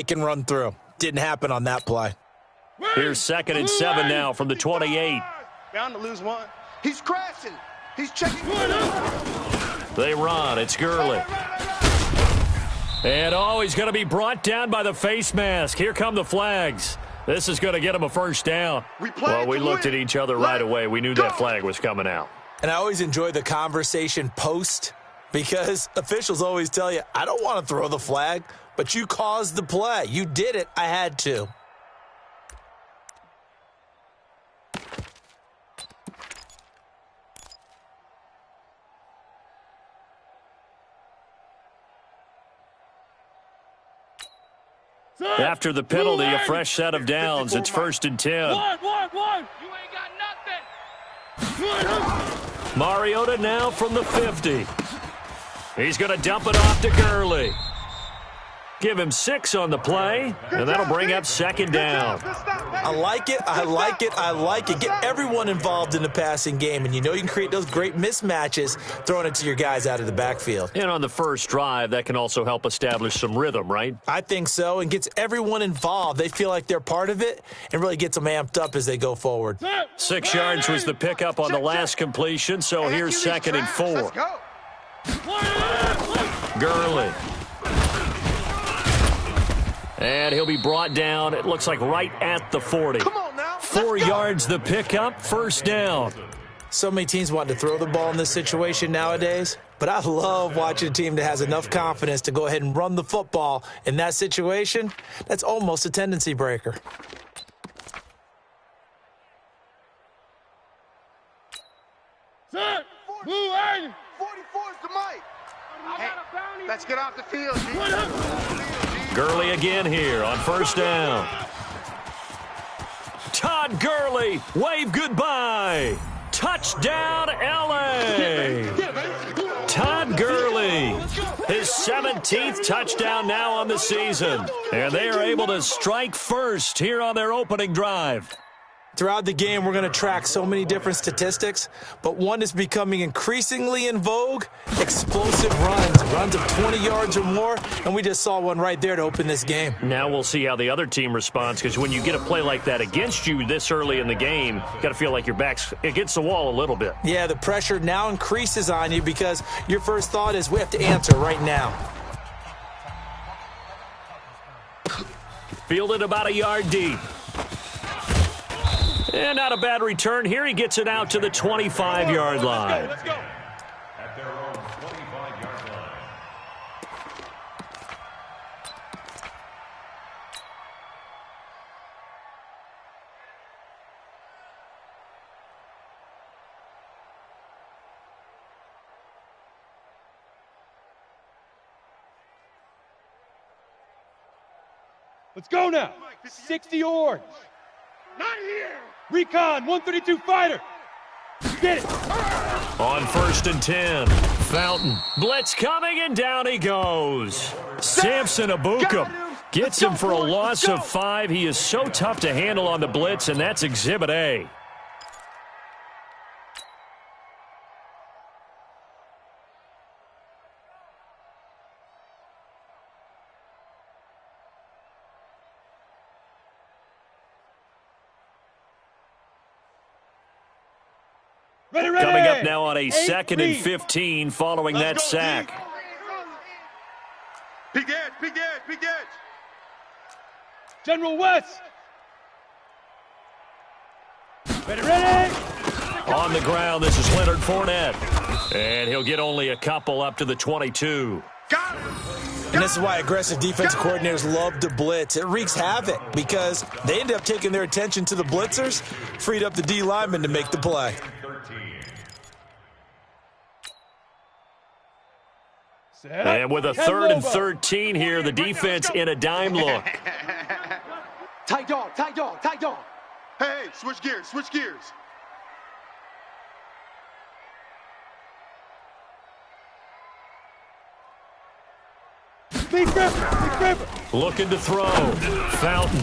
It can run through. Didn't happen on that play. Here's 2nd and 7 now from the 28. Bound to lose one. He's crashing. He's checking. They run. It's Gurley. And he's going to be brought down by the face mask. Here come the flags. This is going to get him a first down. Well, we looked at each other right away. We knew that flag was coming out. And I always enjoy the conversation post because officials always tell you, I don't want to throw the flag, but you caused the play. You did it. I had to. After the penalty, a fresh set of downs. It's 1st and 10. One. You ain't got nothing. Mariota now from the 50. He's going to dump it off to Gurley. Give him 6 on the play, and that'll bring up 2nd down. I like it. I like it. I like it. Get everyone involved in the passing game, and you know you can create those great mismatches throwing it to your guys out of the backfield. And on the first drive, that can also help establish some rhythm, right? I think so, and gets everyone involved. They feel like they're part of it and really gets them amped up as they go forward. 6 yards was the pickup on the last completion, so here's 2nd and 4. Gurley. And he'll be brought down, it looks like right at the 40. 4 yards the pickup, 1st down. So many teams want to throw the ball in this situation nowadays, but I love watching a team that has enough confidence to go ahead and run the football in that situation. That's almost a tendency breaker. Set. Move, Aggie. 44 is the mic. Hey, let's get off the field, G. Gurley again here on 1st down. Todd Gurley, wave goodbye. Touchdown, L.A. Todd Gurley, his 17th touchdown now on the season. And they are able to strike first here on their opening drive. Throughout the game, we're going to track so many different statistics, but one is becoming increasingly in vogue, explosive runs of 20 yards or more, and we just saw one right there to open this game. Now we'll see how the other team responds, because when you get a play like that against you this early in the game, you got to feel like your back's against the wall a little bit. Yeah, the pressure now increases on you because your first thought is we have to answer right now. Fielded about a yard deep. And not a bad return here. He gets it out to the 25-yard line. Let's go. At their own 25-yard line. Let's go now. 60 yards. Not here. Recon, 132 fighter. Get it. On 1st and 10. Fountain. Blitz coming, and down he goes. Samson Abukum gets him for a loss of 5. He is so tough to handle on the blitz, and that's Exhibit A. Coming up now on a 2nd and 15 following that sack. Big edge, big edge, big edge. General West. Ready. On the ground, this is Leonard Fournette. And he'll get only a couple up to the 22. Got it. And this is why aggressive defensive coordinators love to blitz. It wreaks havoc because they end up taking their attention to the blitzers, freed up the D lineman to make the play. And with a 3rd and 13 here, the defense in a dime look. Tight dog. Hey, switch gears. Big gripper. Looking to throw. Fountain.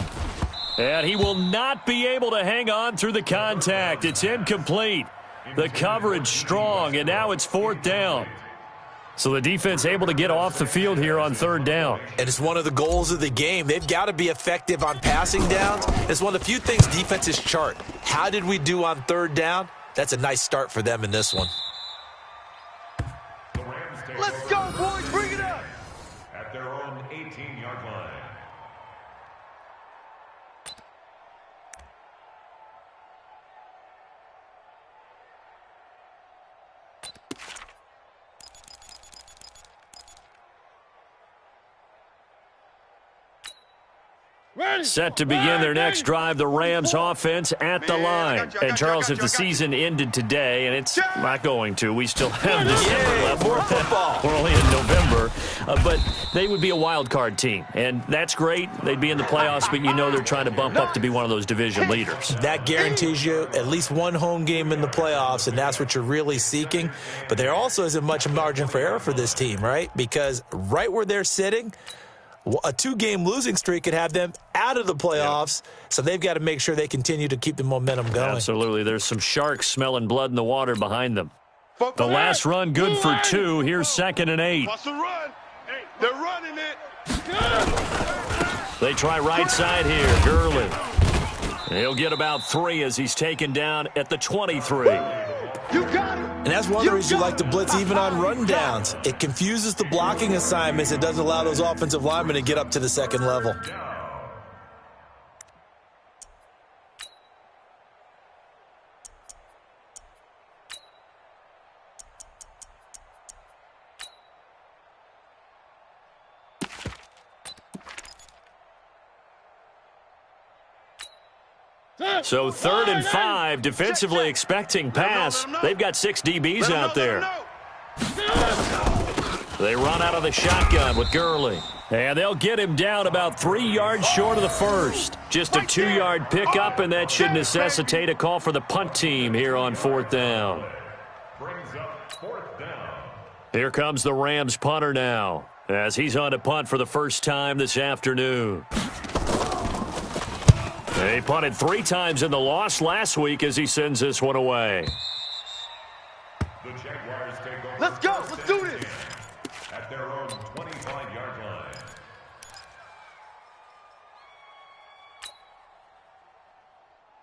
And he will not be able to hang on through the contact. It's incomplete. The coverage strong, and now it's 4th down. So the defense able to get off the field here on third down. And it's one of the goals of the game. They've got to be effective on passing downs. It's one of the few things defenses chart. How did we do on third down? That's a nice start for them in this one. Let's go, boys. Bring it up. At their own 18-yard line. Set to begin their next drive, the Rams offense at the line. And Charles, if the season ended today, and it's not going to, we still have December left. More football. We're only in November. But they would be a wild card team. And that's great. They'd be in the playoffs, but you know they're trying to bump up to be one of those division leaders. That guarantees you at least one home game in the playoffs, and that's what you're really seeking. But there also isn't much margin for error for this team, right? Because right where they're sitting, a 2-game losing streak could have them out of the playoffs, so they've got to make sure they continue to keep the momentum going. Absolutely. There's some sharks smelling blood in the water behind them. The last run good for 2. Here's 2nd and 8. What's the run? They're running it. They try right side here. Gurley. He'll get about 3 as he's taken down at the 23. You got it. And that's one of the reasons you like to blitz even on run downs. It confuses the blocking assignments. It doesn't allow those offensive linemen to get up to the second level. So 3rd and 5, defensively expecting pass. They've got 6 DBs out there. They run out of the shotgun with Gurley. And they'll get him down about 3 yards short of the first. Just a 2-yard pickup, and that should necessitate a call for the punt team here on 4th down. Brings up 4th down. Here comes the Rams punter now, as he's on to punt for the first time this afternoon. He punted 3 times in the loss last week as he sends this one away. The Jaguars take over. Let's go. Let's do this. At their own 25-yard line.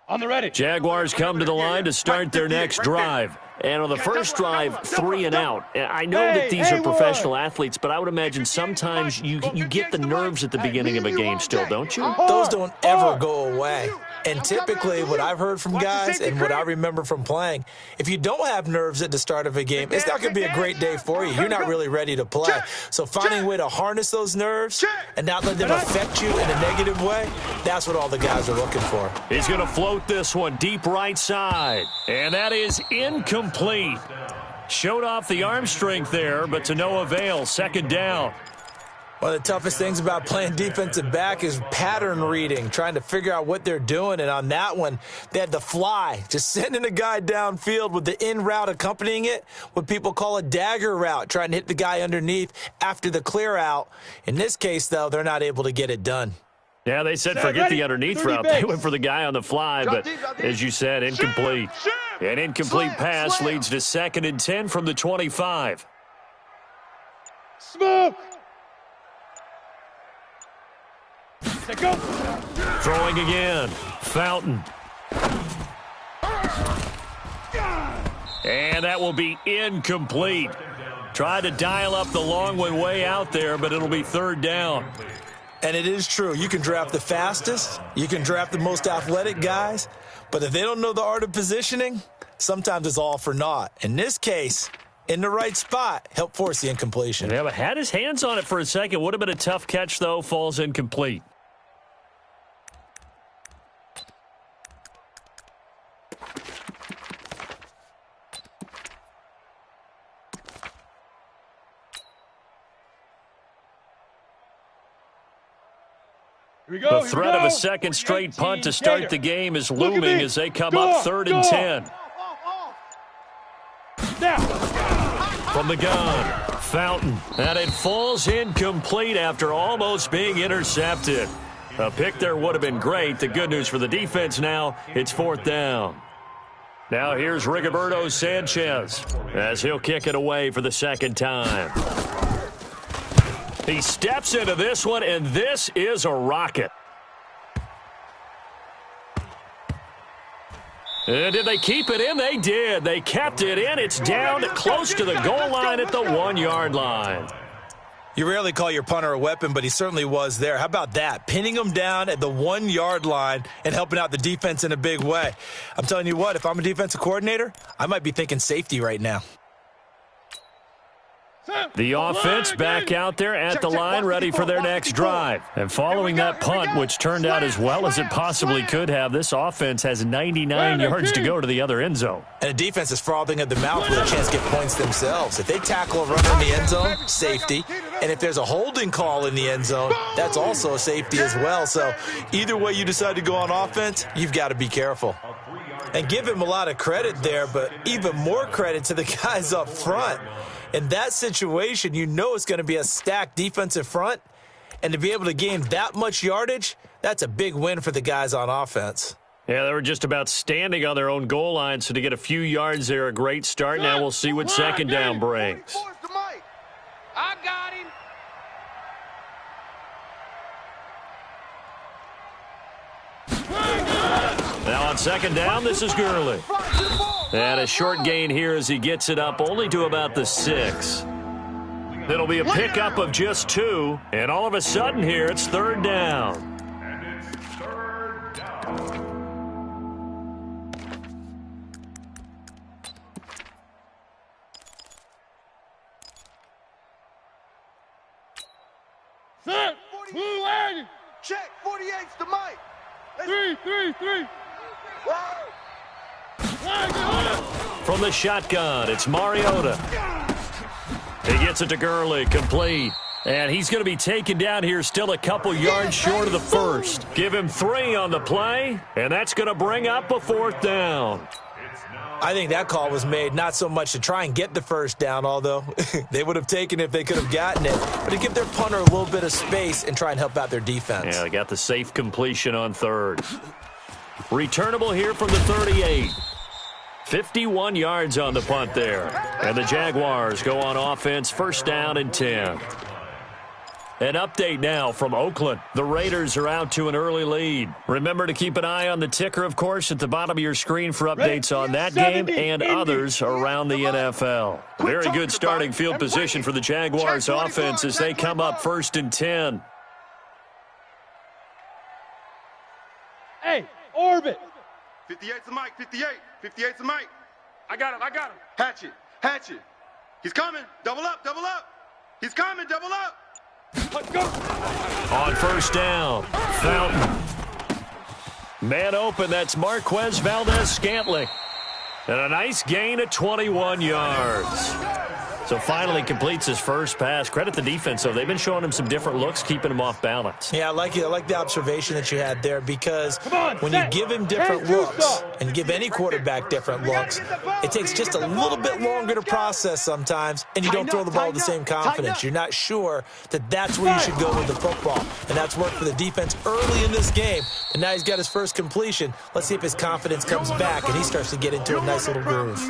On the ready. Jaguars come to the line to start their next drive. And on the first drive, 3 and out. I know that these are professional athletes, but I would imagine sometimes you get the nerves at the beginning of a game still, don't you? Those don't ever go away. And typically what I've heard from guys and what I remember from playing, if you don't have nerves at the start of a game, it's not going to be a great day for you. You're not really ready to play. So finding a way to harness those nerves and not let them affect you in a negative way, that's what all the guys are looking for. He's going to float this one deep right side. And that is incomplete. Showed off the arm strength there, but to no avail. 2nd down. One of the toughest things about playing defensive back is pattern reading, trying to figure out what they're doing. And on that one, they had the fly, just sending a guy downfield with the in route accompanying it, what people call a dagger route, trying to hit the guy underneath after the clear out. In this case, though, they're not able to get it done. Yeah, they said forget the underneath route. They went for the guy on the fly, but as you said, incomplete. An incomplete pass leads to 2nd and 10 from the 25. Smoke. Go. Throwing again. Fountain. And that will be incomplete. Tried to dial up the long one way out there, but it'll be 3rd down. And it is true. You can draft the fastest. You can draft the most athletic guys. But if they don't know the art of positioning, sometimes it's all for naught. In this case, in the right spot, help force the incompletion. Yeah, but had his hands on it for a second. Would have been a tough catch, though. Falls incomplete. The threat of a second straight punt to start the game is looming as they come up 3rd and 10. From the gun, Fountain. And it falls incomplete after almost being intercepted. A pick there would have been great. The good news for the defense now, it's 4th down. Now here's Rigoberto Sanchez as he'll kick it away for the second time. He steps into this one, and this is a rocket. And did they keep it in? They did. They kept it in. It's down close to the goal line at the 1-yard line. You rarely call your punter a weapon, but he certainly was there. How about that? Pinning him down at the 1-yard line and helping out the defense in a big way. I'm telling you what, if I'm a defensive coordinator, I might be thinking safety right now. The offense back out there at the line, ready for their next drive. And following that punt, which turned out as well as it possibly could have, this offense has 99 yards to go to the other end zone. And the defense is frothing at the mouth with a chance to get points themselves. If they tackle a runner in the end zone, safety. And if there's a holding call in the end zone, that's also a safety as well. So either way you decide to go on offense, you've got to be careful. And give him a lot of credit there, but even more credit to the guys up front. In that situation, you know it's going to be a stacked defensive front. And to be able to gain that much yardage, that's a big win for the guys on offense. Yeah, they were just about standing on their own goal line, so to get a few yards there, a great start. Now we'll see what second down brings. I got him. Now on second down, this is Gurley. And a short gain here as he gets it up only to about the 6. It'll be a pickup of just 2, and all of a sudden here it's third down. And it's third down. Set. Blue end. Check. 48's the mic. 3. From the shotgun, it's Mariota. He gets it to Gurley, complete. And he's going to be taken down here still a couple yards short of the first. Give him 3 on the play, and that's going to bring up a fourth down. I think that call was made not so much to try and get the first down, although they would have taken it if they could have gotten it, but to give their punter a little bit of space and try and help out their defense. Yeah, they got the safe completion on third. Returnable here from the 38. 51 yards on the punt there. And the Jaguars go on offense, first down and 10. An update now from Oakland. The Raiders are out to an early lead. Remember to keep an eye on the ticker, of course, at the bottom of your screen for updates on that game and others around the NFL. Very good starting field position for the Jaguars offense as they come up first and 10. Hey, orbit. 58's the mic. 58's the mic. I got him. Hatch it. He's coming. Double up. He's coming. Double up. Let's go. On first down, Fountain. Man open, that's Marquez Valdez-Scantling. And a nice gain of 21 yards. So finally completes his first pass. Credit the defense, though. They've been showing him some different looks, keeping him off balance. Yeah, I like the observation that you had there, because when you give him different looks and give any quarterback different looks, it takes just a little bit longer to process sometimes, and you don't throw the ball with the same confidence. You're not sure that that's where you should go with the football, and that's worked for the defense early in this game, and now he's got his first completion. Let's see if his confidence comes back and he starts to get into a nice little groove.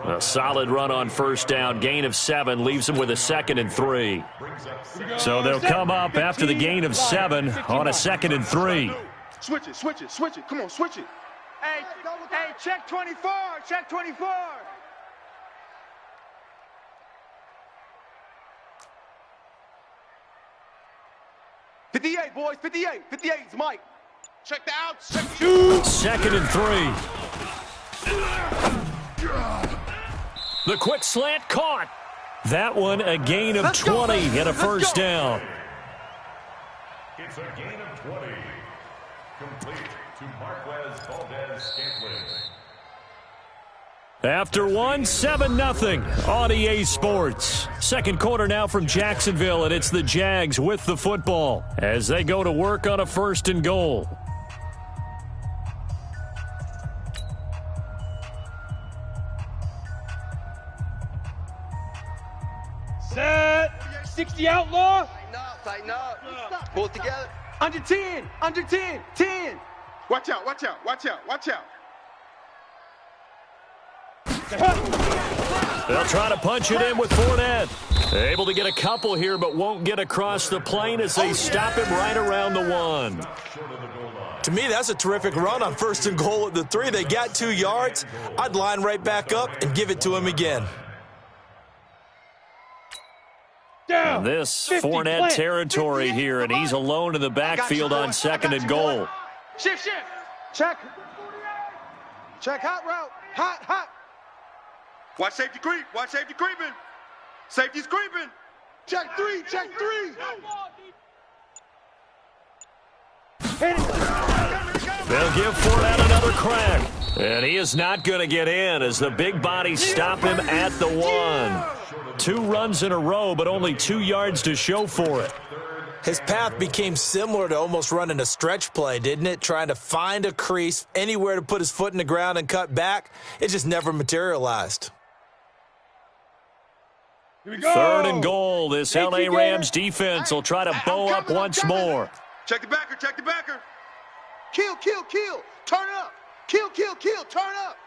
A solid run on first down. Gain of 7 leaves them with a second and 3. So they'll come up after the gain of 7 on a second and 3. Switch it. Come on, switch it. Hey, check 24. 58, boys, 58. 58's Mike. Check the outs. Second and 3. The quick slant caught. That one a gain of 20 and a first down. It's a gain of 20. Complete to Marquez Valdez-Scantling. After 1, 7-0 on EA Sports. Second quarter now from Jacksonville, and it's the Jags with the football as they go to work on a first and goal. Set. 60 outlaw. Tighten up. Pull it together. Under 10. 10. Watch out. They'll try to punch it in with Fournette. Able to get a couple here, but won't get across the plane as they stop him right around the 1. To me, that's a terrific run on 1st and goal at the 3. They got 2 yards. I'd line right back up and give it to him again. Down. This Fournette territory here, and he's alone in the backfield on 2nd and goal. Shift. Check. Check hot route. Hot. Watch safety creep. Watch safety creeping. Safety's creeping. Check 3. They'll give Fournette another crack. And he is not going to get in as the big bodies stop him at the 1. 2 runs in a row, but only 2 yards to show for it. His path became similar to almost running a stretch play, didn't it? Trying to find a crease, anywhere to put his foot in the ground and cut back. It just never materialized. Here we go. 3rd and goal. This LA Rams defense will try to bow up once more. Check the backer. Kill. Turn up. Kill. Turn up.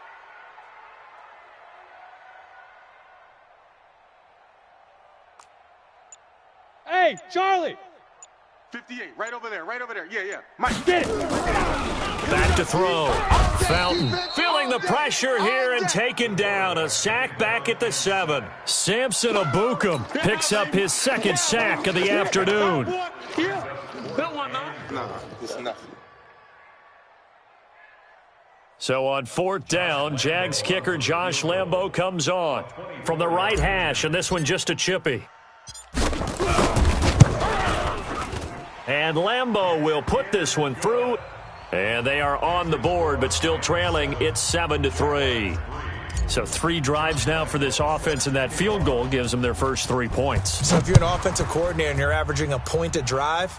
Hey, Charlie. 58, right over there. Yeah. Mike, Get it. Back to throw. Fountain feeling the pressure here and taken down. A sack back at the 7. Samson Abukum picks up his 2nd sack of the afternoon. No, it's nothing. So on 4th down, Jags kicker Josh Lambo comes on from the right hash, and this one just a chippy. And Lambo will put this one through. And they are on the board, but still trailing. It's 7-3. So 3 drives now for this offense, and that field goal gives them their first 3 points. So if you're an offensive coordinator and you're averaging a point a drive,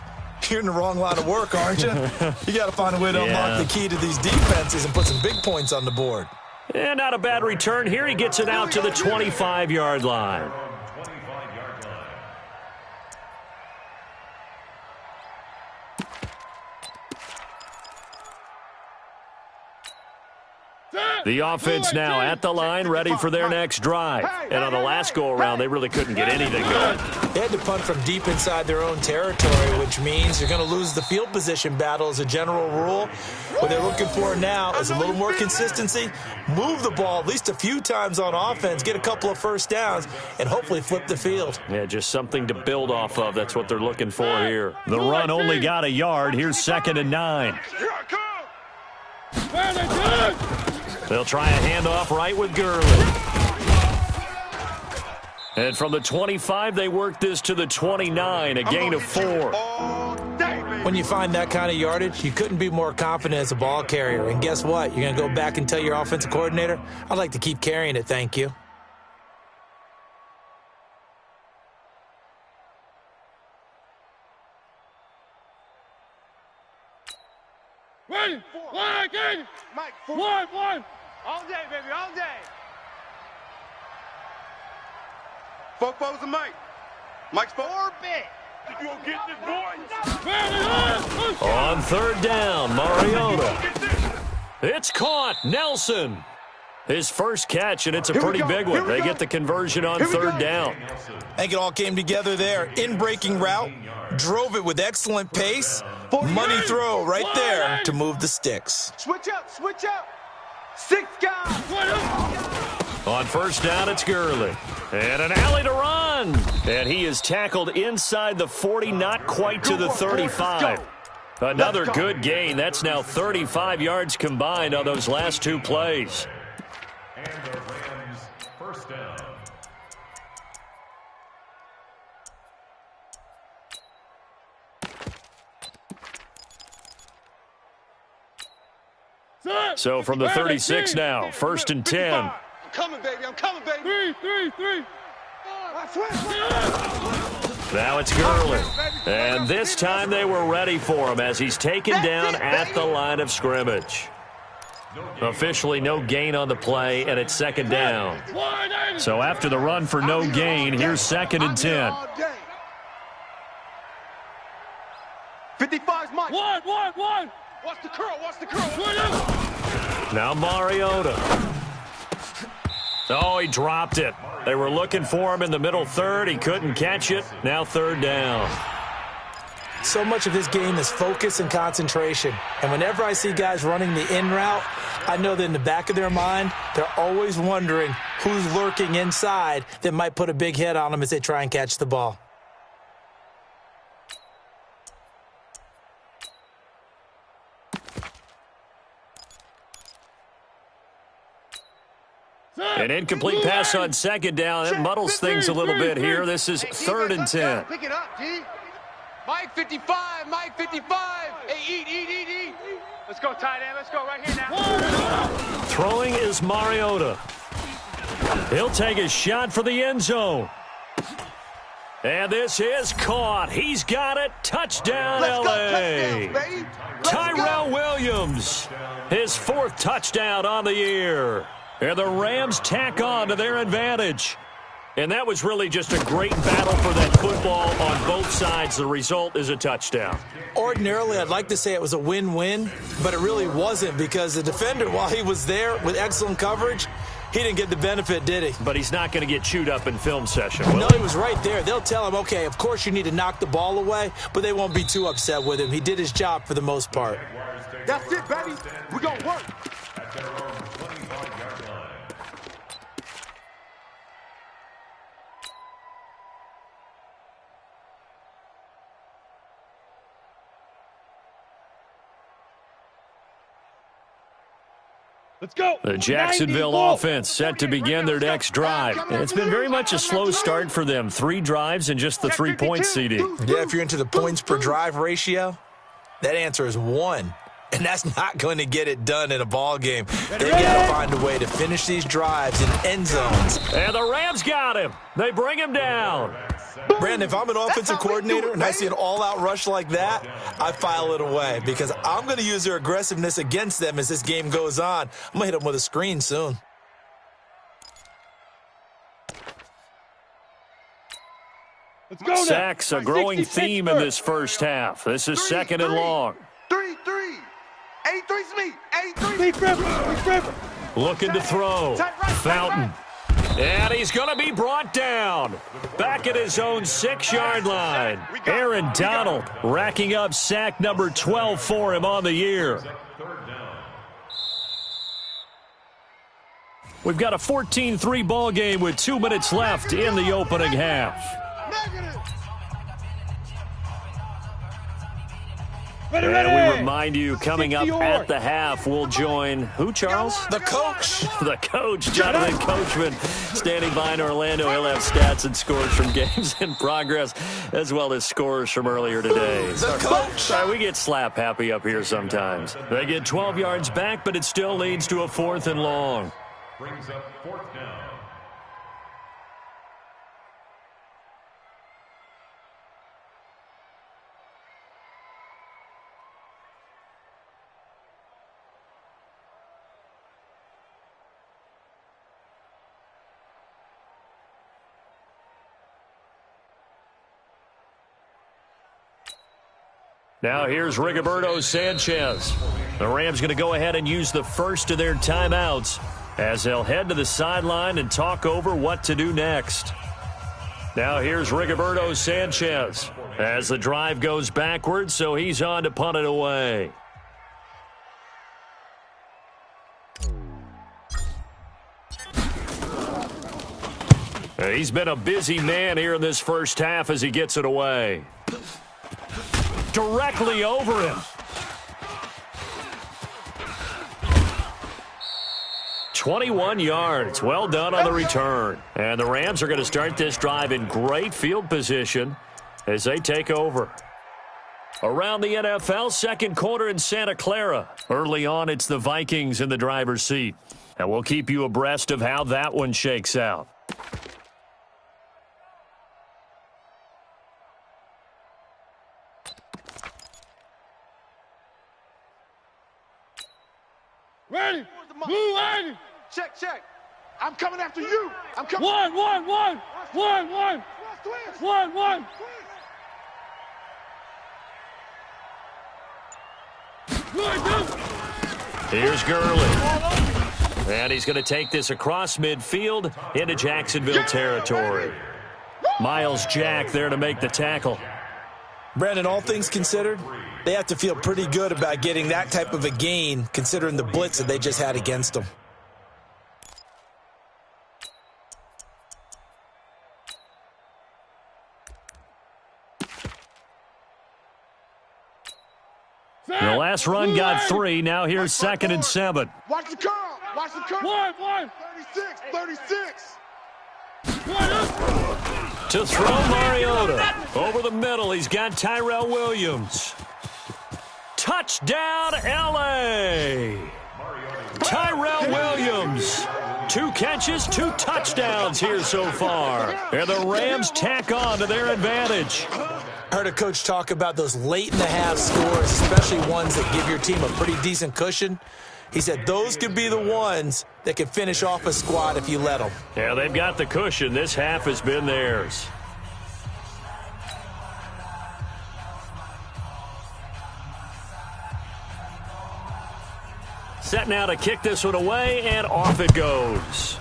you're in the wrong line of work, aren't you? You got to find a way to unlock the key to these defenses and put some big points on the board. And not a bad return here. He gets it out to the 25-yard line. The offense now at the line, ready for their next drive. And on the last go-around, they really couldn't get anything going. They had to punt from deep inside their own territory, which means you're going to lose the field position battle as a general rule. What they're looking for now is a little more consistency, move the ball at least a few times on offense, get a couple of first downs, and hopefully flip the field. Yeah, just something to build off of. That's what they're looking for here. The run only got a yard. Here's 2nd and 9. They'll try a handoff right with Gurley. And from the 25, they work this to the 29, a gain of 4. When you find that kind of yardage, you couldn't be more confident as a ball carrier. And guess what? You're going to go back and tell your offensive coordinator, I'd like to keep carrying it, thank you. Ready? One again. Mike, One. all day, baby, all day. 4 foes and Mike. Mike's 4 bit. You gonna get this, boy? On 3rd down, Mariota. It's caught. Nelson. His first catch, and it's a pretty big one. They get the conversion on 3rd down. I think it all came together there. In-breaking route, drove it with excellent pace. Money throw right there to move the sticks. Switch up. 6 guys. On 1st down, it's Gurley. And an alley to run. And he is tackled inside the 40, not quite to the 35. Another good gain. That's now 35 yards combined on those last 2 plays. And the Rams first down. So from the 36 now, 1st and 10. I'm coming, baby. 3. Now it's Gurley. And this time they were ready for him as he's taken down at the line of scrimmage. Officially no gain on the play, and it's 2nd down. So after the run for no gain, here's 2nd and 10. 55's Mike. One. Watch the curl. Now Mariota. Oh, he dropped it. They were looking for him in the middle third. He couldn't catch it. Now third down. So much of his game is focus and concentration. And whenever I see guys running the in route, I know that in the back of their mind, they're always wondering who's lurking inside that might put a big hit on them as they try and catch the ball. An incomplete pass on second down. That muddles things a little bit here. This is 3rd and 10. Pick it up, G. Mike 55, Mike 55. Hey, eat. Let's go, tight end. Let's go right here now. Throwing is Mariota. He'll take a shot for the end zone. And this is caught. He's got it. Touchdown, L.A. Tyrell Williams, his 4th touchdown on the year. And the Rams tack on to their advantage. And that was really just a great battle for that football on both sides. The result is a touchdown. Ordinarily, I'd like to say it was a win-win, but it really wasn't because the defender, while he was there with excellent coverage, he didn't get the benefit, did he? But he's not going to get chewed up in film session. No, he was right there. They'll tell him, okay, of course you need to knock the ball away, but they won't be too upset with him. He did his job for the most part. That's it, baby. We're going to work. Let's go. The Jacksonville offense set to begin their next drive. And it's been very much a slow start for them. 3 drives and just the 3-point seeding. Yeah, if you're into the points per drive ratio, that answer is 1. And that's not going to get it done in a ball game. They got to find a way to finish these drives in end zones. And the Rams got him. They bring him down. Brandon, if I'm an offensive coordinator and I see an all-out rush like that, I file it away because I'm going to use their aggressiveness against them as this game goes on. I'm going to hit them with a screen soon. Let's go now. Sacks, a growing theme in this first half. This is 2nd and long. 3. 83's me. 83. Looking to throw. Fountain. And he's going to be brought down. Back at his own 6-yard line. Aaron Donald racking up sack number 12 for him on the year. We've got a 14-3 ball game with 2 minutes left in the opening half. Ready. And we remind you, coming up at the half, we'll join who, Charles? The coach. The coach, Jonathan Coachman, standing by in Orlando. He'll have stats and scores from games in progress, as well as scores from earlier today. The coach. Sorry, we get slap happy up here sometimes. They get 12 yards back, but it still leads to a 4th and long. Brings up 4th down. Now here's Rigoberto Sanchez. The Rams going to go ahead and use the first of their timeouts as they'll head to the sideline and talk over what to do next. Now here's Rigoberto Sanchez as the drive goes backwards, so he's on to punt it away. He's been a busy man here in this first half as he gets it away. Directly over him. 21 yards. Well done on the return. And the Rams are going to start this drive in great field position as they take over. Around the NFL, 2nd quarter in Santa Clara. Early on, it's the Vikings in the driver's seat. And we'll keep you abreast of how that one shakes out. Ready. Move, ready. Check. I'm coming after you. I'm coming. One. Good. Here's Gurley. And he's going to take this across midfield into Jacksonville territory. Miles Jack there to make the tackle. Brandon, all things considered, they have to feel pretty good about getting that type of a gain considering the blitz that they just had against them. The last run got 3. Now here's 2nd and 7. Watch the curl. Watch the curl. One. 36. To throw Mariota. Over the middle, he's got Tyrell Williams. Touchdown, L.A. Tyrell Williams. 2 catches, 2 touchdowns here so far. And the Rams tack on to their advantage. I heard a coach talk about those late-in-the-half scores, especially ones that give your team a pretty decent cushion. He said those could be the ones that can finish off a squad if you let them. Yeah, they've got the cushion. This half has been theirs. Set now to kick this one away, and off it goes.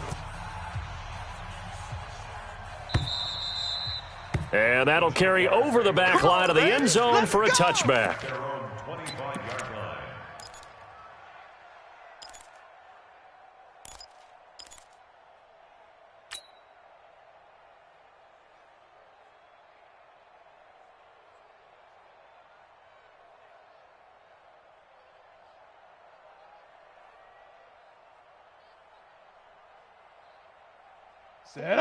And that'll carry over the back line of the end zone for a touchback.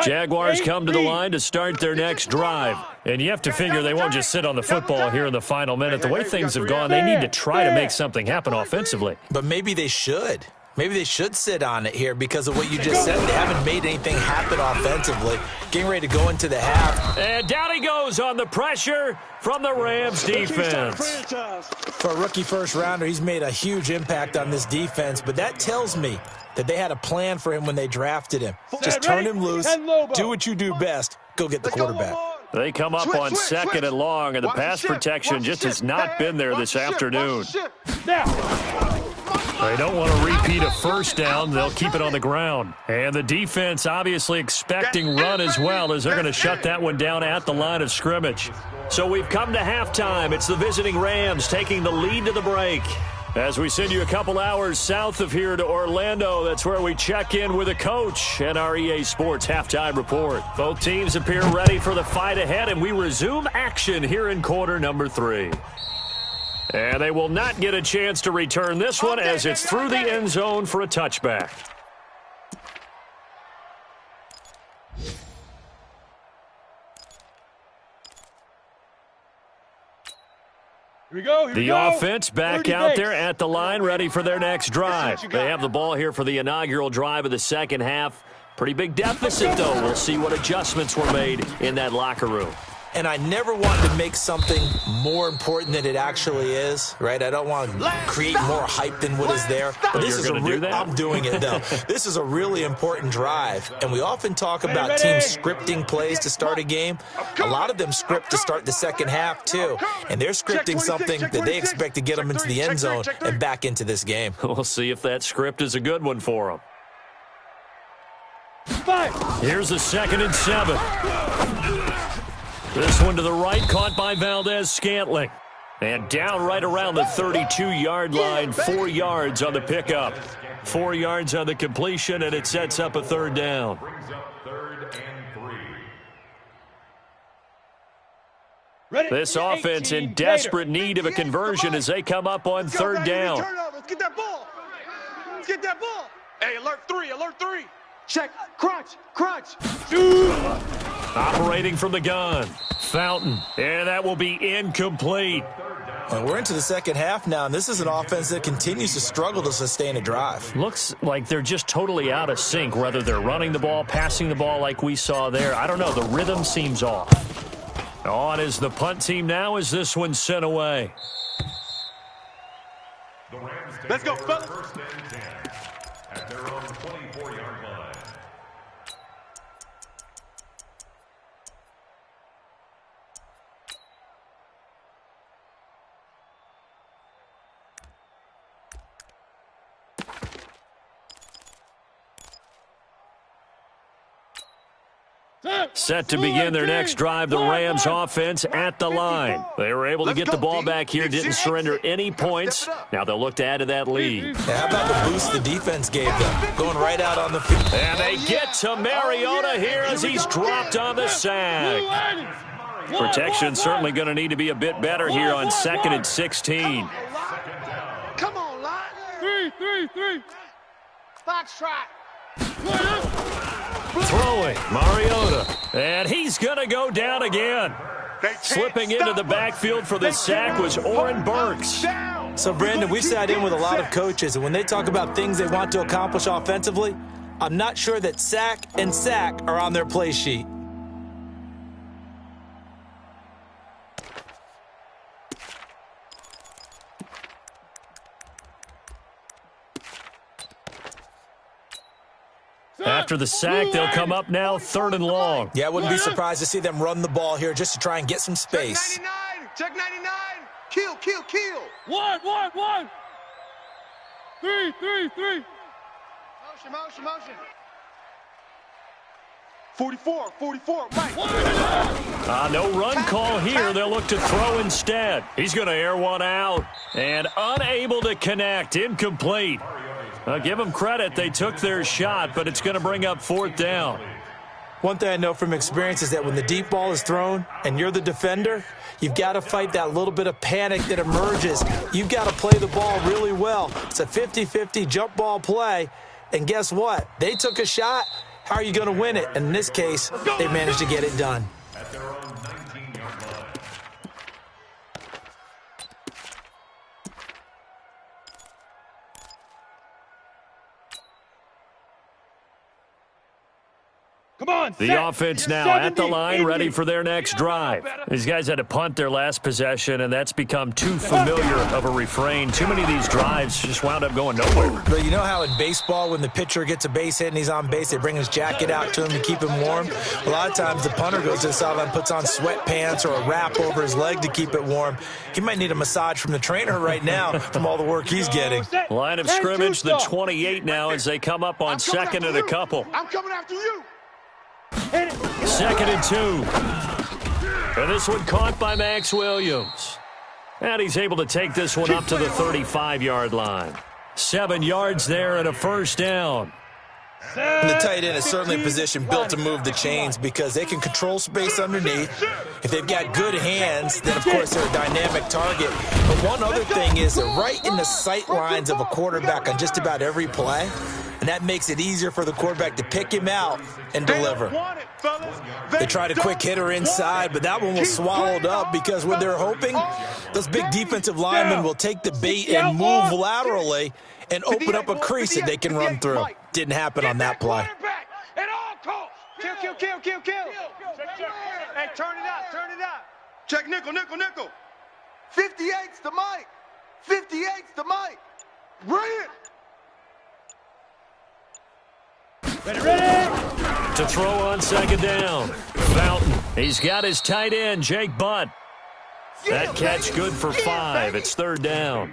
Jaguars come to the line to start their next drive. And you have to figure they won't just sit on the football here in the final minute. The way things have gone, they need to try to make something happen offensively. But maybe they should. Maybe they should sit on it here because of what you just said. They haven't made anything happen offensively. Getting ready to go into the half. And down he goes on the pressure from the Rams defense. For a rookie first-rounder, he's made a huge impact on this defense. But that tells me that they had a plan for him when they drafted him. Just turn him loose, do what you do best, go get the quarterback. They come up on 2nd and long, and the pass protection just has not been there this afternoon. They don't want to repeat a first down. They'll keep it on the ground. And the defense obviously expecting run as well, as they're going to shut that one down at the line of scrimmage. So we've come to halftime. It's the visiting Rams taking the lead to the break. As we send you a couple hours south of here to Orlando, that's where we check in with a coach and our EA Sports halftime report. Both teams appear ready for the fight ahead, and we resume action here in quarter number 3. And they will not get a chance to return this one as it's through the end zone for a touchback. The offense back out there at the line, ready for their next drive. They have the ball here for the inaugural drive of the second half. Pretty big deficit, though. We'll see what adjustments were made in that locker room. And I never want to make something more important than it actually is, right? I don't want to create more hype than what is there. But this is I'm doing it, though. This is a really important drive. And we often talk about teams scripting plays to start a game. A lot of them script to start the second half, too. And they're scripting something that they expect to get them into the end zone and back into this game. We'll see if that script is a good one for them. Here's a 2nd and 7. This one to the right, caught by Valdez-Scantling. And down right around the 32-yard line, 4 yards on the pickup. 4 yards on the completion, and it sets up a 3rd down. Brings up 3rd and 3. This offense in desperate need of a conversion as they come up on 3rd down. Let's get that ball. Let's get that ball. Hey, alert 3. Check, crunch. Operating from the gun. Fountain. And that will be incomplete. And we're into the second half now, and this is an offense that continues to struggle to sustain a drive. Looks like they're just totally out of sync, whether they're running the ball, passing the ball like we saw there. I don't know. The rhythm seems off. On is the punt team now as this one's sent away. Let's go, fellas. 1st and 10 at their own 24-yard line. Set to begin their next drive, the Rams offense at the line. They were able to get the ball back here, didn't surrender any points. Now they'll look to add to that lead. How about the boost the defense gave them? Going right out on the field. And they get to Mariota here as he's dropped on the sack. Protection certainly going to need to be a bit better here on 2nd and 16. Come on, line. 3. Foxtrot. Throwing, Mariota. And he's going to go down again. Slipping into the backfield for the sack was Oren Burks. So, Brandon, we've sat in with a lot of coaches, and when they talk about things they want to accomplish offensively, I'm not sure that sack and sack are on their play sheet. After the sack, they'll come up now 3rd and long. Yeah, I wouldn't be surprised to see them run the ball here just to try and get some space. Check 99. Kill. 1. 3. Motion. 44, Mike. No run call here. They'll look to throw instead. He's going to air one out and unable to connect. Incomplete. Give them credit. They took their shot, but it's going to bring up 4th down. One thing I know from experience is that when the deep ball is thrown and you're the defender, you've got to fight that little bit of panic that emerges. You've got to play the ball really well. It's a 50-50 jump ball play, and guess what? They took a shot. How are you going to win it? And in this case, they managed to get it done. At their own 19-yard line. Come on, The offense now at the line, ready for their next drive. These guys had to punt their last possession, and that's become too familiar of a refrain. Too many of these drives just wound up going nowhere. But you know how in baseball, when the pitcher gets a base hit and he's on base, they bring his jacket out to him to keep him warm? A lot of times the punter goes to the sideline, puts on sweatpants or a wrap over his leg to keep it warm. He might need a massage from the trainer right now from all the work he's getting. Line of scrimmage, the 28 now as they come up on 2nd and a couple. I'm coming after you. 2nd and 2. And this one caught by Max Williams. And he's able to take this one up to the 35-yard line. 7 yards there and a 1st down. And the tight end is certainly a position built to move the chains because they can control space underneath. If they've got good hands, then, of course, they're a dynamic target. But one other thing is they're right in the sight lines of a quarterback on just about every play. And that makes it easier for the quarterback to pick him out and deliver. They tried a quick hitter inside, but that one was swallowed up because what they're hoping, those big defensive linemen will take the bait and move laterally and open up a crease that they can run through. Didn't happen on that play. At all costs. Kill. Hey, turn it up. Check nickel. 58's the mic. 58's the mic. Bring it. Ready. To throw on 2nd down. Fountain. He's got his tight end, Jake Butt. That catch good for 5. It's 3rd down.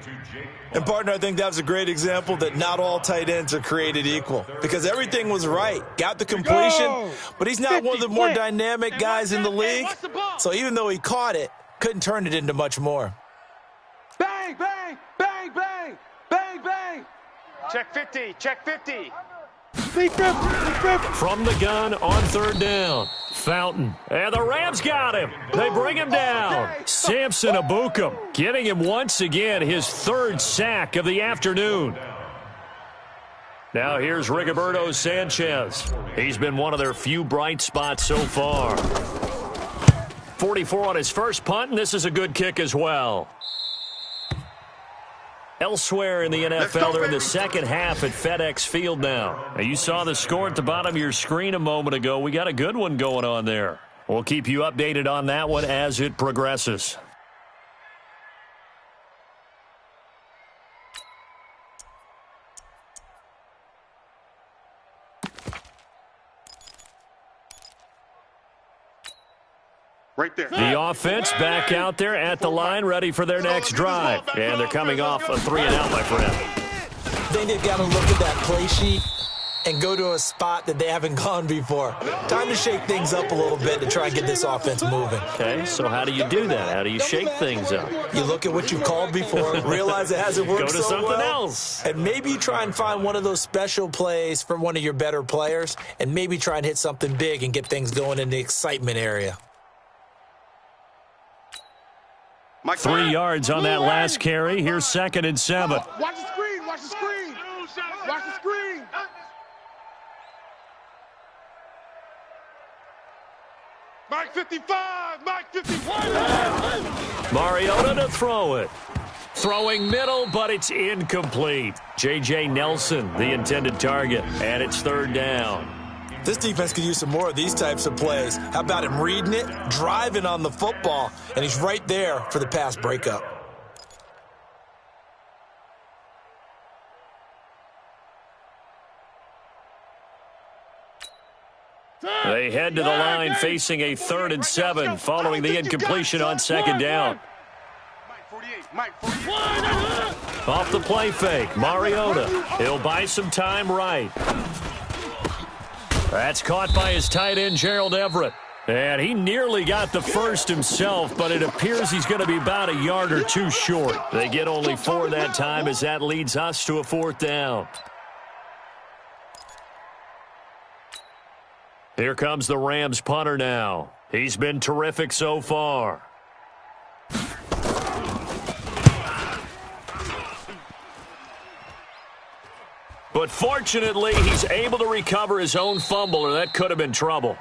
And, partner, I think that was a great example that not all tight ends are created equal because everything was right. Got the completion, but he's not one of the more dynamic guys in the league. So even though he caught it, couldn't turn it into much more. Bang. Check 50. From the gun on 3rd down. Fountain. And the Rams got him. They bring him down. Samson Abukum getting him once again his 3rd sack of the afternoon. Now here's Rigoberto Sanchez. He's been one of their few bright spots so far. 44 on his first punt, and this is a good kick as well. Elsewhere in the NFL, they're in the second half at FedEx Field now. You saw the score at the bottom of your screen a moment ago. We got a good one going on there. We'll keep you updated on that one as it progresses. Right there. The offense back out there at the line, ready for their next drive. And they're coming off a 3-and-out, my friend. I think they've got to look at that play sheet and go to a spot that they haven't gone before. Time to shake things up a little bit to try and get this offense moving. Okay, so how do you do that? How do you shake things up? You look at what you called before, realize it hasn't worked Go to so something well, else. and maybe you try and find one of those special plays from one of your better players, and maybe try and hit something big and get things going in the excitement area. 3 yards on that last carry. Here's 2nd and 7. Watch the screen. Watch the screen. Watch the screen. Mike 55. Mike 51. Mariota to throw it. Throwing middle, but it's incomplete. J.J. Nelson, the intended target, and it's 3rd down. This defense could use some more of these types of plays. How about him reading it, driving on the football, and he's right there for the pass breakup. They head to the line facing a 3rd and 7 following the incompletion on 2nd down. Off the play fake, Mariota. He'll buy some time right. That's caught by his tight end, Gerald Everett. And he nearly got the first himself, but it appears he's going to be about a yard or two short. They get only 4 that time as that leads us to a 4th down. Here comes the Rams punter now. He's been terrific so far. But fortunately, he's able to recover his own fumble, or that could have been trouble.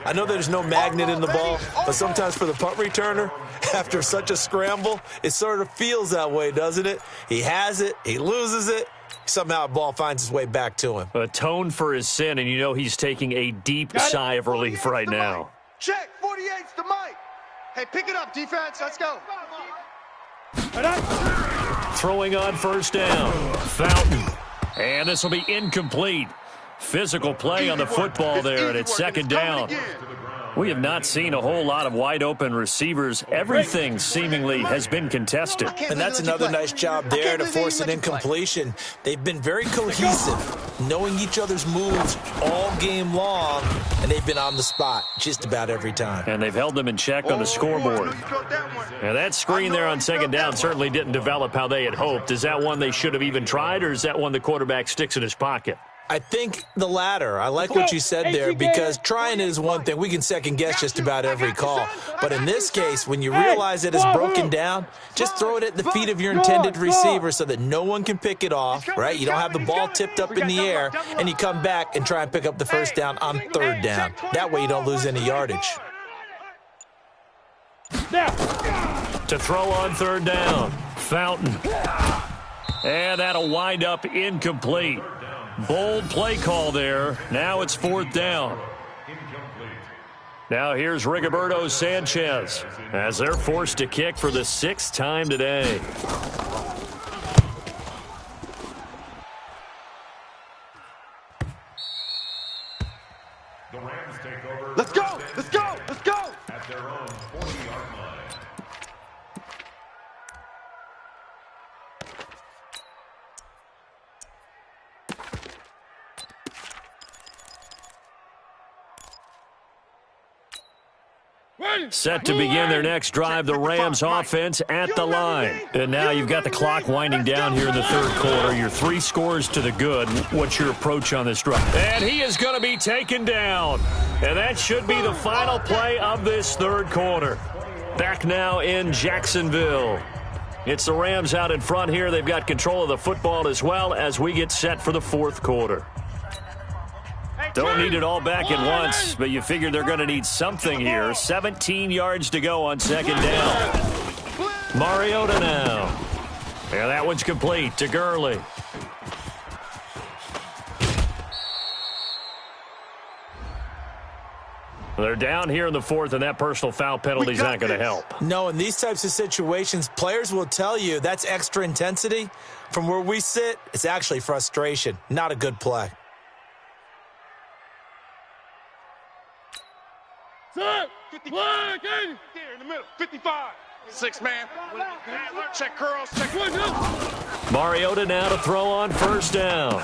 I know there's no magnet in the ball, but sometimes for the punt returner, after such a scramble, it sort of feels that way, doesn't it? He has it, he loses it, somehow the ball finds its way back to him. Atone for his sin, and you know he's taking a deep sigh of relief right now. Check, 48's the Mike. Hey, pick it up, defense. Let's go. Throwing on 1st down. Fountain. And this will be incomplete. Physical play on the football there, and it's 2nd down. We have not seen a whole lot of wide-open receivers. Everything seemingly has been contested. And that's another nice job there to force an incompletion. They've been very cohesive, knowing each other's moves all game long, and they've been on the spot just about every time. And they've held them in check on the scoreboard. Now, that screen there on 2nd down certainly didn't develop how they had hoped. Is that one they should have even tried, or is that one the quarterback sticks in his pocket? I think the latter. I like what you said there, because trying it is one thing. We can second-guess just about every call. But in this case, when you realize it is broken down, just throw it at the feet of your intended receiver so that no one can pick it off, right? You don't have the ball tipped up in the air, and you come back and try and pick up the 1st down on 3rd down. That way you don't lose any yardage. To throw on 3rd down, Fountain. And that'll wind up incomplete. Bold play call there. Now it's 4th down. Now here's Rigoberto Sanchez as they're forced to kick for the 6th time today. The Rams take over. Let's go. Let's go. Let's go. At their own 40-yard line. Set to begin their next drive, the Rams offense at the line. And now you've got the clock winding down here in the 3rd quarter. You're 3 scores to the good. What's your approach on this drive? And he is going to be taken down. And that should be the final play of this 3rd quarter. Back now in Jacksonville. It's the Rams out in front here. They've got control of the football as well as we get set for the 4th quarter. Don't need it all back at once, but you figure they're going to need something here. 17 yards to go on 2nd down. Mariota now. Yeah, that one's complete to Gurley. They're down here in the 4th, and that personal foul penalty is not going to help. No, in these types of situations, players will tell you that's extra intensity. From where we sit, it's actually frustration. Not a good play. Here in the middle. 55. 6 man. Check curls. Check. Mariota now to throw on 1st down.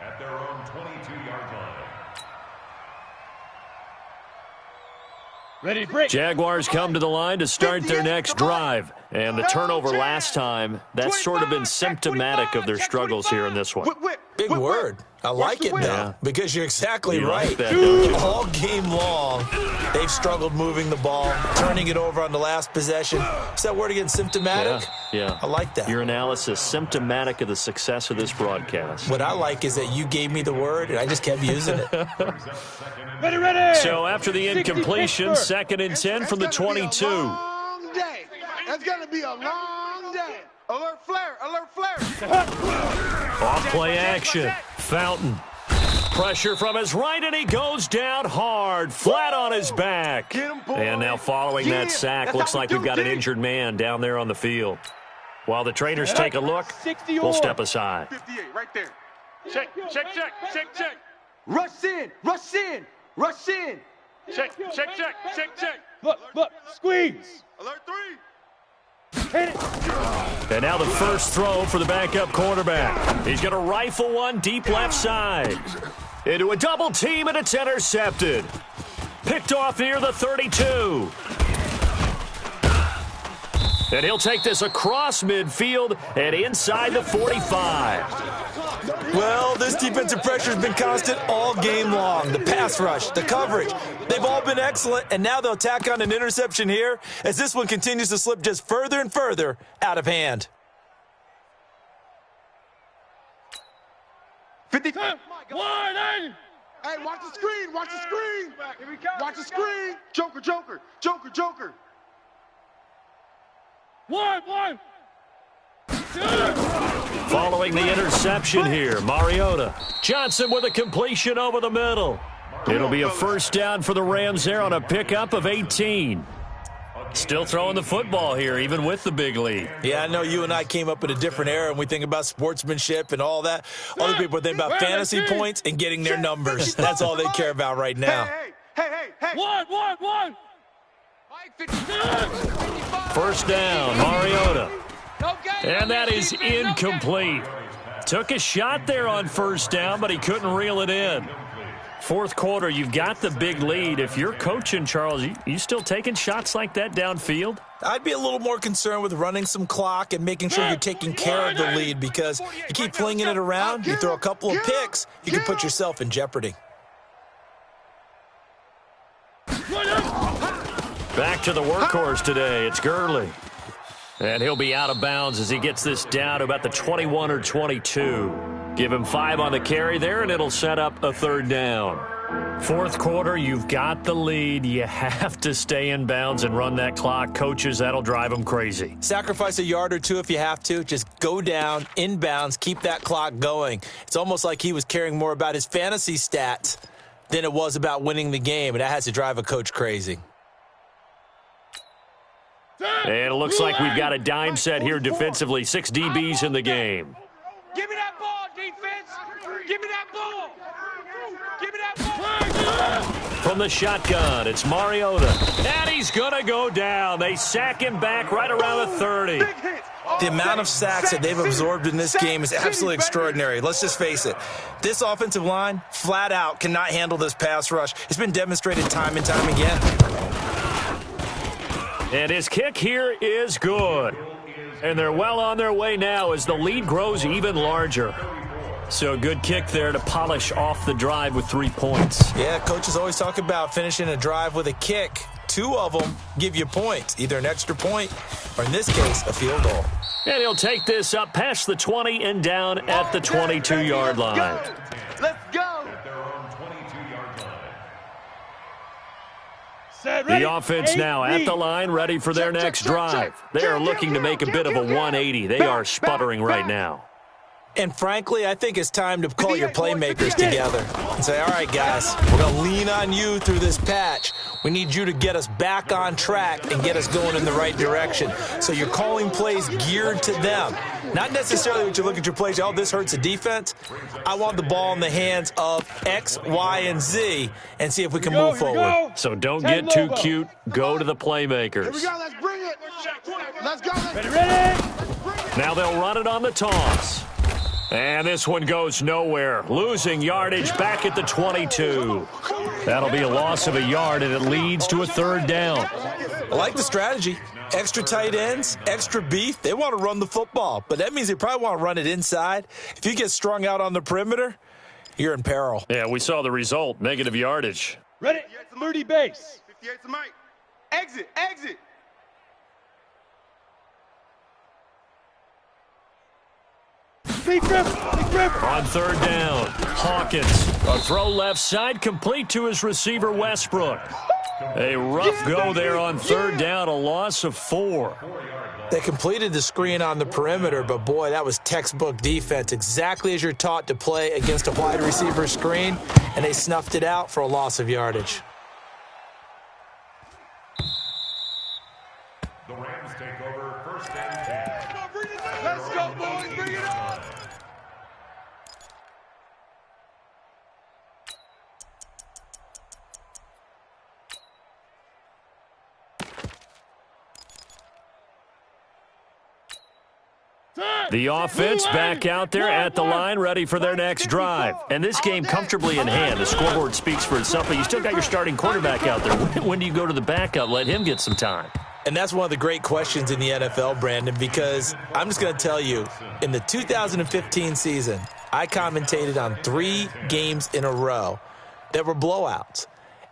at their own 22-yard line. Ready to break. Jaguars come to the line to start their next drive. And the turnover last time, that's sort of been symptomatic of their struggles here in this one. Big word. I like it, though, because you're exactly right. Like that, don't you? All game long, they've struggled moving the ball, turning it over on the last possession. Is that word again, symptomatic? Yeah. I like that. Your analysis, symptomatic of the success of this broadcast. What I like is that you gave me the word, and I just kept using it. Ready. So after the incompletion, 2nd and 10 from the 22. Long day. That's going to be a long day. Alert flare, alert flare. Off-play action. Fountain. Pressure from his right, and he goes down hard, flat on his back. And now following that sack, looks like we've got an injured man down there on the field. While the trainers take a look, we'll step aside. 58, right there. Check. Rush in. Check. Look, squeeze. Alert 3. Hit it. And now the first throw for the backup quarterback. He's going to rifle one deep left side. Into a double team, and it's intercepted. Picked off near the 32. And he'll take this across midfield and inside the 45. Well, this defensive pressure has been constant all game long. The pass rush, the coverage, they've all been excellent, and now they'll tack on an interception here as this one continues to slip just further and further out of hand. 50. Hey, watch the screen. Watch the screen. Joker. One. Following the interception here, Mariota. Johnson with a completion over the middle. It'll be a first down for the Rams there on a pickup of 18. Still throwing the football here, even with the big lead. Yeah, I know you and I came up in a different era, and we think about sportsmanship and all that. Other people think about fantasy points and getting their numbers. That's all they care about right now. Hey. One. First down, Mariota. And that is incomplete. Took a shot there on first down, but he couldn't reel it in. Fourth quarter, you've got the big lead. If you're coaching, Charles, you still taking shots like that downfield? I'd be a little more concerned with running some clock and making sure you're taking care of the lead, because you keep flinging it around, you throw a couple of picks, you can put yourself in jeopardy. Back to the workhorse today. It's Gurley. And he'll be out of bounds as he gets this down to about the 21 or 22. Give him 5 on the carry there, and it'll set up a third down. Fourth quarter, you've got the lead. You have to stay in bounds and run that clock. Coaches, that'll drive them crazy. Sacrifice a yard or two if you have to. Just go down, in bounds, keep that clock going. It's almost like he was caring more about his fantasy stats than it was about winning the game, and that has to drive a coach crazy. And it looks like we've got a dime set here defensively. 6 DBs in the game. Give me that ball, defense. Give me that ball. From the shotgun, it's Mariota. And he's going to go down. They sack him back right around the 30. The amount of sacks that they've absorbed in this game is absolutely extraordinary. Let's just face it. This offensive line, flat out, cannot handle this pass rush. It's been demonstrated time and time again. And his kick here is good. And they're well on their way now as the lead grows even larger. So a good kick there to polish off the drive with 3 points. Yeah, coaches always talk about finishing a drive with a kick. 2 of them give you points, either an extra point or, in this case, a field goal. And he'll take this up past the 20 and down at the 22-yard line. Let's go. The offense now at the line, ready for their next drive. They are looking to make a bit of a 180. They are sputtering right now. And frankly, I think it's time to call your playmakers together and say, all right, guys, we're going to lean on you through this patch. We need you to get us back on track and get us going in the right direction. So you're calling plays geared to them. Not necessarily what you look at your plays, oh, this hurts the defense. I want the ball in the hands of X, Y, and Z and see if we can move forward. So don't get too cute. Go to the playmakers. Here we go. Let's bring it. Let's go. Ready. Now they'll run it on the toss. And this one goes nowhere. Losing yardage back at the 22. That'll be a loss of a yard, and it leads to a third down. I like the strategy. Extra tight ends, extra beef. They want to run the football, but that means they probably want to run it inside. If you get strung out on the perimeter, you're in peril. Yeah, we saw the result. Negative yardage. Ready? 30 base. 58 to Mike. Exit, exit. Big river. On third down, Hawkins. A throw left side, complete to his receiver, Westbrook. A rough go there on third down, a loss of 4. They completed the screen on the perimeter, but boy, that was textbook defense, exactly as you're taught to play against a wide receiver screen, and they snuffed it out for a loss of yardage. The Rams take over first and 10. Let's go, boys. Bring it on. The offense back out there at the line, ready for their next drive. And this game comfortably in hand. The scoreboard speaks for itself, but you still got your starting quarterback out there. When do you go to the backup? Let him get some time. And that's one of the great questions in the NFL, Brandon, because I'm just going to tell you, in the 2015 season, I commentated on 3 games in a row that were blowouts.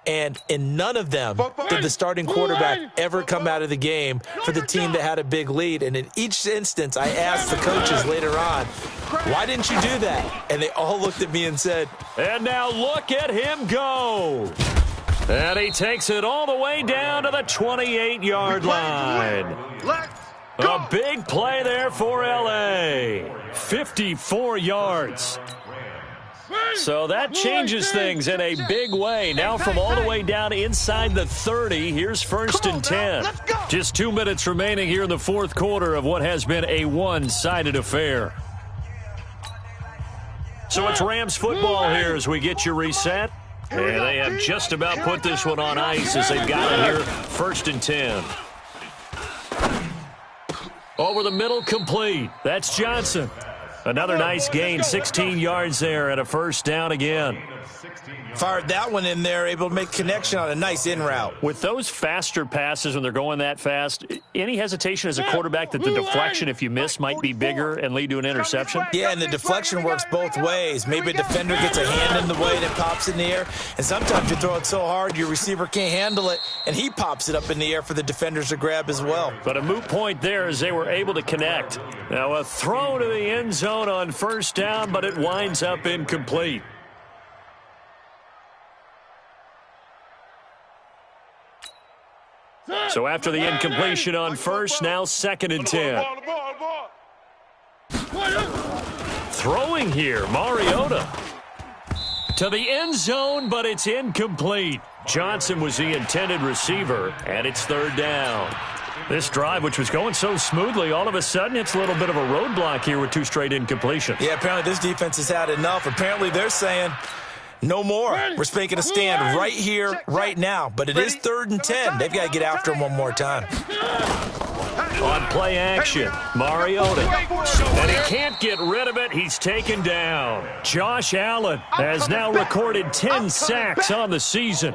And in none of them did the starting quarterback ever come out of the game for the team that had a big lead. And in each instance, I asked the coaches later on, why didn't you do that? And they all looked at me and said, and now look at him go. And he takes it all the way down to the 28-yard line. A big play there for L.A. 54 yards. So that changes things in a big way. Now from all the way down inside the 30, here's first and 10. Just 2 minutes remaining here in the fourth quarter of what has been a one-sided affair. So it's Rams football here as we get you reset. And they have just about put this one on ice as they've got it here, first and 10. Over the middle, complete. That's Johnson. Another nice gain, 16 yards there and a first down again. Fired that one in there, able to make connection on a nice in route. With those faster passes when they're going that fast, any hesitation as a quarterback that the deflection, if you miss, might be bigger and lead to an interception? Yeah, and the deflection works both ways. Maybe a defender gets a hand in the way and it pops in the air, and sometimes you throw it so hard your receiver can't handle it, and he pops it up in the air for the defenders to grab as well. But a moot point there as they were able to connect. Now a throw to the end zone on first down, but it winds up incomplete. So after the incompletion on first, now second and 10. Throwing here, Mariota. To the end zone, but it's incomplete. Johnson was the intended receiver, and it's third down. This drive, which was going so smoothly, all of a sudden it's a little bit of a roadblock here with 2 straight incompletions. Yeah, apparently this defense has had enough. Apparently they're saying, no more. We're making a stand right here, right now. But it is third and 10. They've got to get after him one more time. On play action, Mariota. And he can't get rid of it. He's taken down. Josh Allen has now recorded 10 sacks on the season.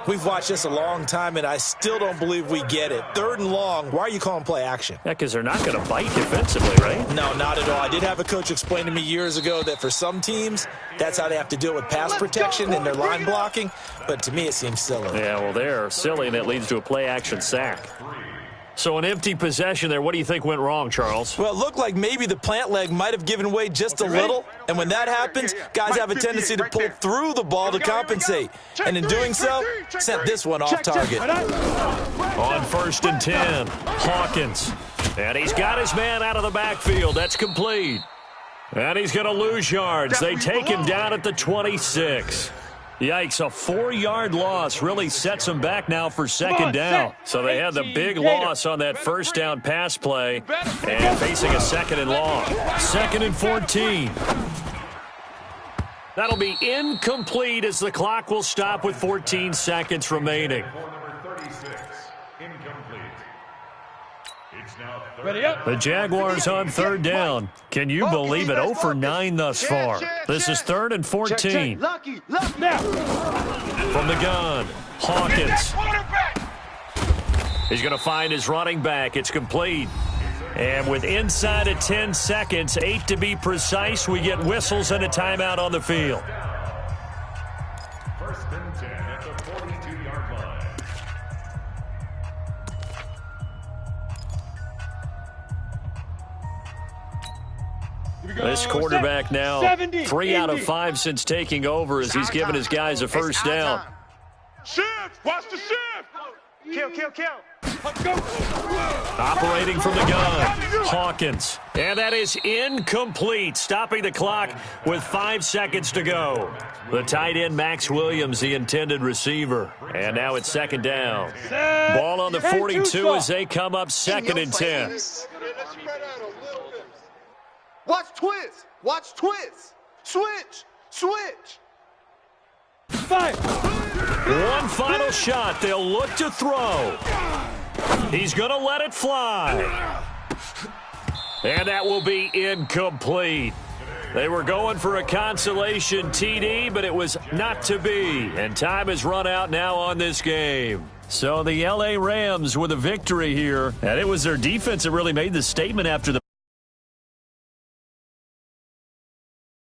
We've watched this a long time, and I still don't believe we get it. Third and long, why are you calling play action? Yeah, because they're not going to bite defensively, right? No, not at all. I did have a coach explain to me years ago that for some teams, that's how they have to deal with pass protection and their line blocking. But to me, it seems silly. Yeah, well, they're silly, and it leads to a play action sack. So an empty possession there. What do you think went wrong, Charles? Well, it looked like maybe the plant leg might have given way just a little. And when that happens, guys have a tendency to pull through the ball to compensate. And in doing so, sent this one off target. On first and 10, Hawkins. And he's got his man out of the backfield. That's complete. And he's going to lose yards. They take him down at the 26. Yikes, a 4-yard loss really sets them back now for second down. So they had the big loss on that first down pass play and facing a second and long. Second and 14. That'll be incomplete as the clock will stop with 14 seconds remaining. For number 36, incomplete. It's now Ready up. The Jaguars on third down. Can you believe it? 0 for 9 thus far. This is 3rd and 14. Lucky. Now. From the gun, Hawkins. He's going to find his running back. It's complete. And with inside of 10 seconds, 8 to be precise, we get whistles and a timeout on the field. First and 10 at the 42-yard line. This quarterback now 3 out of 5 since taking over as he's given his guys a first down. Shift. Watch the shift. Kill. Let's go. Operating from the gun, Hawkins. And that is incomplete, stopping the clock with 5 seconds to go. The tight end, Max Williams, the intended receiver. And now it's 2nd down. Ball on the 42 as they come up 2nd and 10. Watch twist. Switch. Fire. One final shot. They'll look to throw. He's going to let it fly. And that will be incomplete. They were going for a consolation TD, but it was not to be. And time has run out now on this game. So the LA Rams with a victory here. And it was their defense that really made the statement after the